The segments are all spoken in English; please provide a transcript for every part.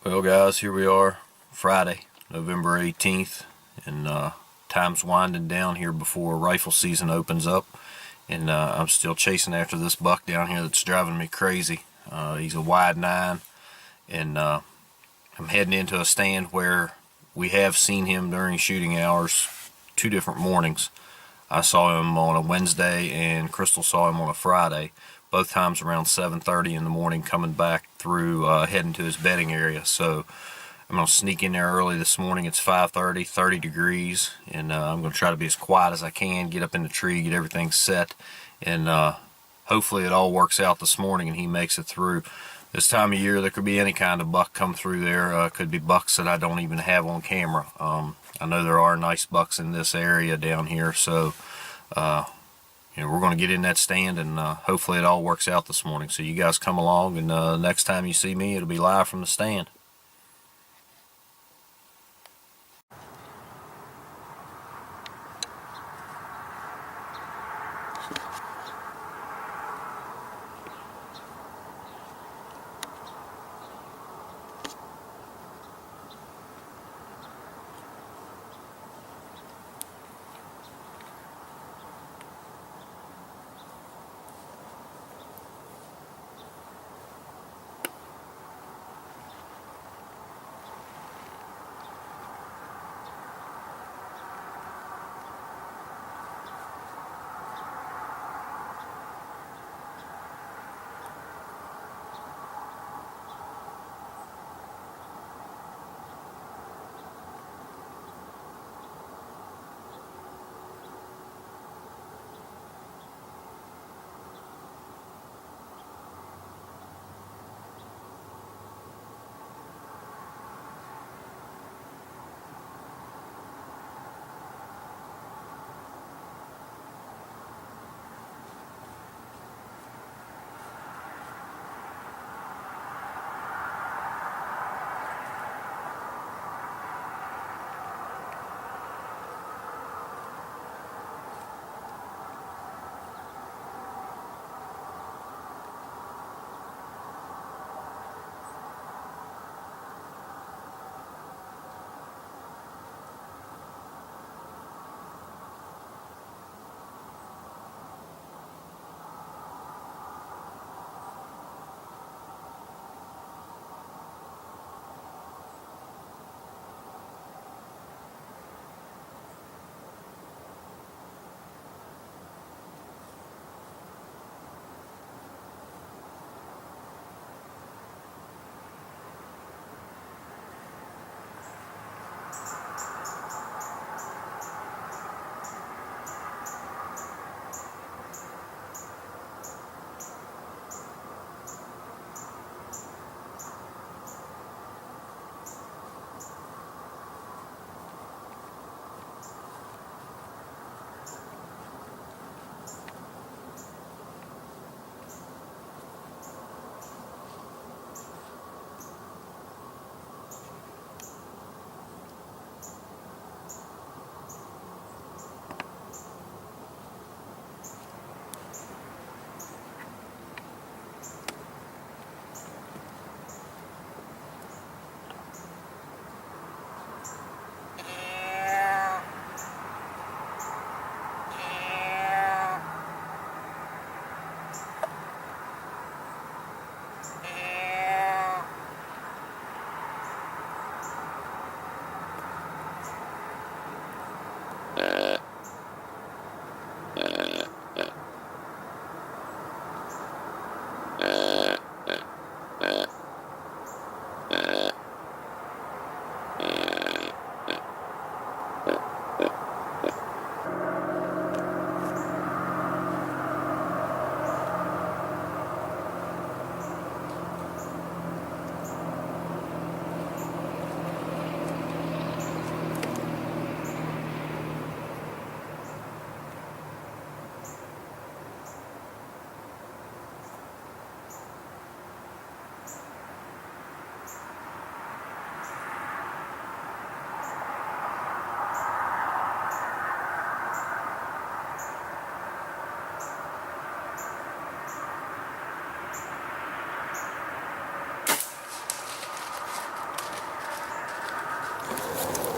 Well, guys, here we are, Friday, November 18th, and time's winding down here before rifle season opens up, and I'm still chasing after this buck down here that's driving me crazy. He's a wide 9, and I'm heading into a stand where we have seen him during shooting hours 2 different mornings. I saw him on a Wednesday, and Crystal saw him on a Friday, both times around 7:30 in the morning, coming back through, heading to his bedding area. So I'm going to sneak in there early this morning. It's 5:30, 30 degrees, and I'm going to try to be as quiet as I can, get up in the tree, get everything set, and hopefully it all works out this morning and he makes it through. This time of year, there could be any kind of buck come through there. Could be bucks that I don't even have on camera. I know there are nice bucks in this area down here, so we're going to get in that stand, and hopefully it all works out this morning. So you guys come along, and next time you see me, it'll be live from the stand.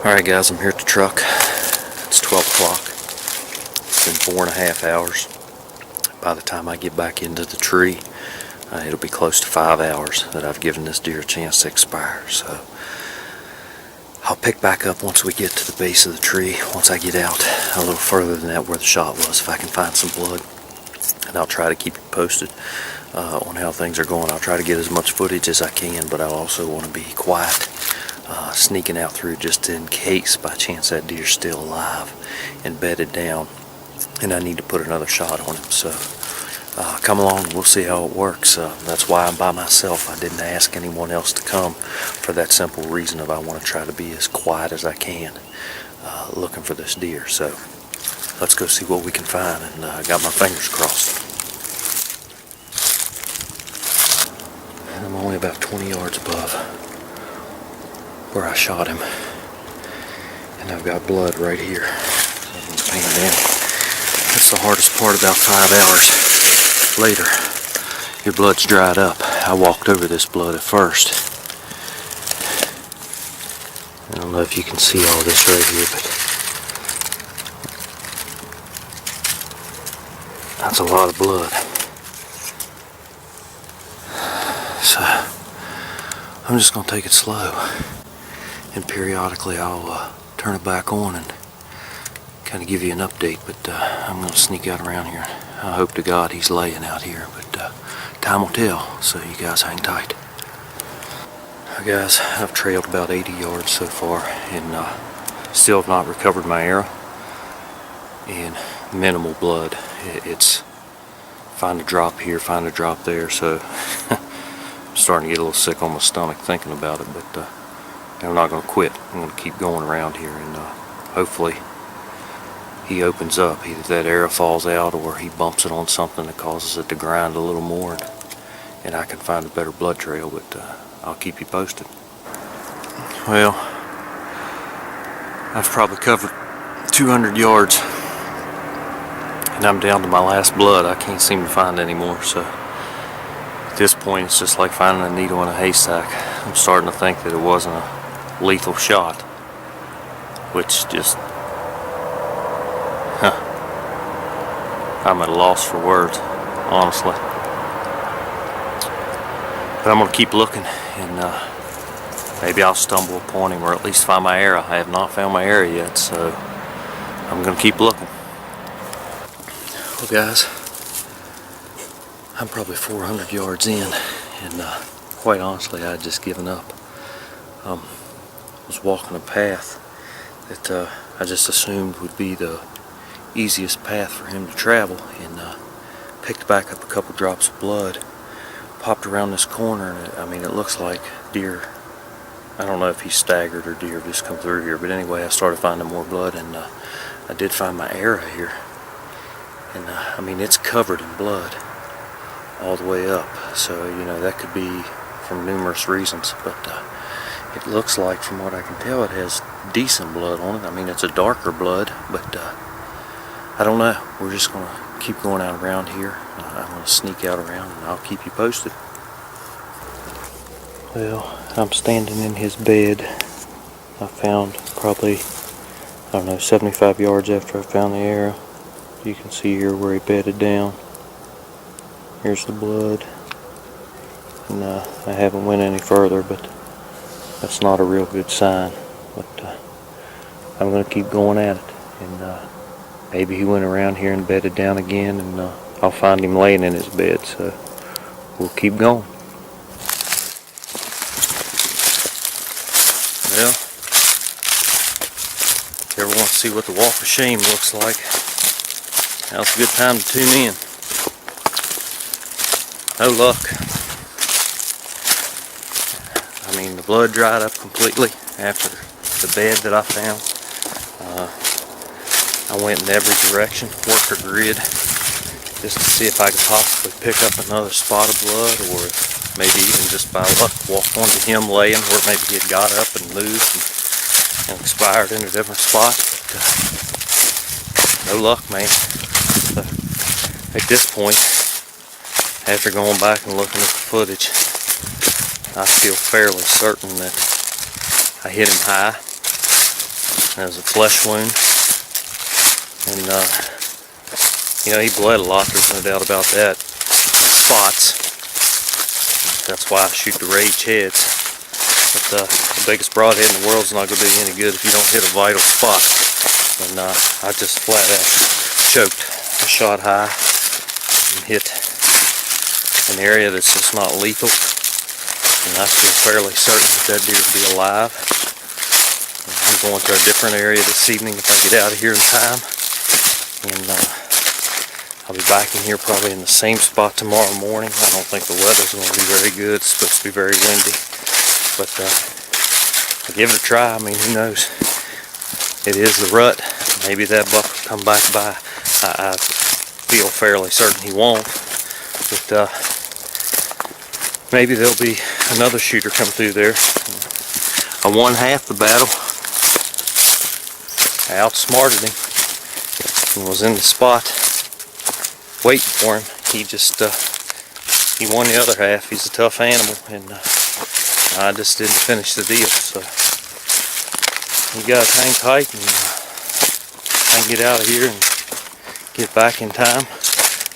Alright guys, I'm here at the truck. It's 12 o'clock. It's been 4.5 hours. By the time I get back into the tree, it'll be close to 5 hours that I've given this deer a chance to expire. So I'll pick back up once we get to the base of the tree, once I get out a little further than that where the shot was, if I can find some blood. And I'll try to keep you posted on how things are going. I'll try to get as much footage as I can, but I also want to be quiet, sneaking out through just in case by chance that deer's still alive and bedded down and I need to put another shot on him. So come along and we'll see how it works. That's why I'm by myself. I didn't ask anyone else to come for that simple reason of I want to try to be as quiet as I can looking for this deer. So let's go see what we can find, and I got my fingers crossed. And I'm only about 20 yards above where I shot him, and I've got blood right here. That's the hardest part about 5 hours later. Your blood's dried up. I walked over this blood at first. I don't know if you can see all this right here, but that's a lot of blood. So I'm just going to take it slow, and periodically I'll turn it back on and kind of give you an update, but I'm going to sneak out around here. I hope to God he's laying out here, but time will tell, so you guys hang tight. Guys, I've trailed about 80 yards so far and still have not recovered my arrow, and minimal blood. It's find a drop here, find a drop there, so I'm starting to get a little sick on my stomach thinking about it, but I'm not going to quit. I'm going to keep going around here, and hopefully he opens up. Either that arrow falls out or he bumps it on something that causes it to grind a little more, and I can find a better blood trail, but I'll keep you posted. Well, I've probably covered 200 yards and I'm down to my last blood. I can't seem to find any more, so at this point it's just like finding a needle in a haystack. I'm starting to think that it wasn't a lethal shot, which just I'm at a loss for words, honestly. But I'm going to keep looking, and maybe I'll stumble upon him, or at least find my arrow. I have not found my arrow yet, so I'm going to keep looking. Well guys, I'm probably 400 yards in, and quite honestly I had just given up. I was walking a path that I just assumed would be the easiest path for him to travel, and picked back up a couple drops of blood, popped around this corner, and I mean, it looks like deer. I don't know if he's staggered or deer just come through here, but anyway, I started finding more blood, and I did find my arrow here, and I mean, it's covered in blood all the way up, so you know that could be from numerous reasons, but it looks like, from what I can tell, it has decent blood on it. I mean, it's a darker blood, but I don't know. We're just going to keep going out around here. I'm going to sneak out around, and I'll keep you posted. Well, I'm standing in his bed. I found probably, I don't know, 75 yards after I found the arrow. You can see here where he bedded down. Here's the blood. And I haven't went any further, but that's not a real good sign. But I'm going to keep going at it. And maybe he went around here and bedded down again, and I'll find him laying in his bed, so we'll keep going. Well, if you ever want to see what the walk of shame looks like, now's a good time to tune in. No luck. I mean, the blood dried up completely after the bed that I found. I went in every direction, worked a grid, just to see if I could possibly pick up another spot of blood, or if maybe even just by luck walk onto him laying where maybe he had got up and moved and expired in a different spot. But, no luck, man. So, at this point, after going back and looking at the footage, I feel fairly certain that I hit him high, That was a flesh wound. And, you know, he bled a lot, there's no doubt about that. Spots. That's why I shoot the rage heads. But the biggest broadhead in the world is not going to do you any good if you don't hit a vital spot. And I just flat out choked. I shot high and hit an area that's just not lethal. And I feel fairly certain that deer will be alive. And I'm going to a different area this evening if I get out of here in time. And I'll be back in here probably in the same spot tomorrow morning. I don't think the weather's going to be very good. It's supposed to be very windy. But I'll give it a try. I mean, who knows? It is the rut. Maybe that buck will come back by. I feel fairly certain he won't. But maybe there'll be another shooter come through there. I won half the battle. I outsmarted him and was in the spot waiting for him. He just he won the other half. He's a tough animal, and I just didn't finish the deal. So you gotta hang tight, and I can get out of here and get back in time.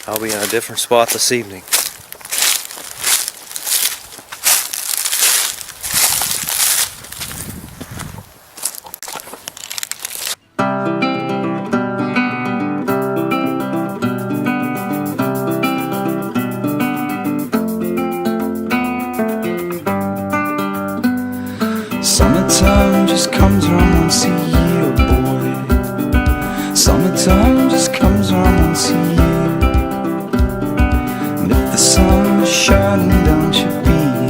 I'll be in a different spot this evening. Summertime just comes around once a year, boy. Summertime just comes around once a year. And if the sun is shining, don't you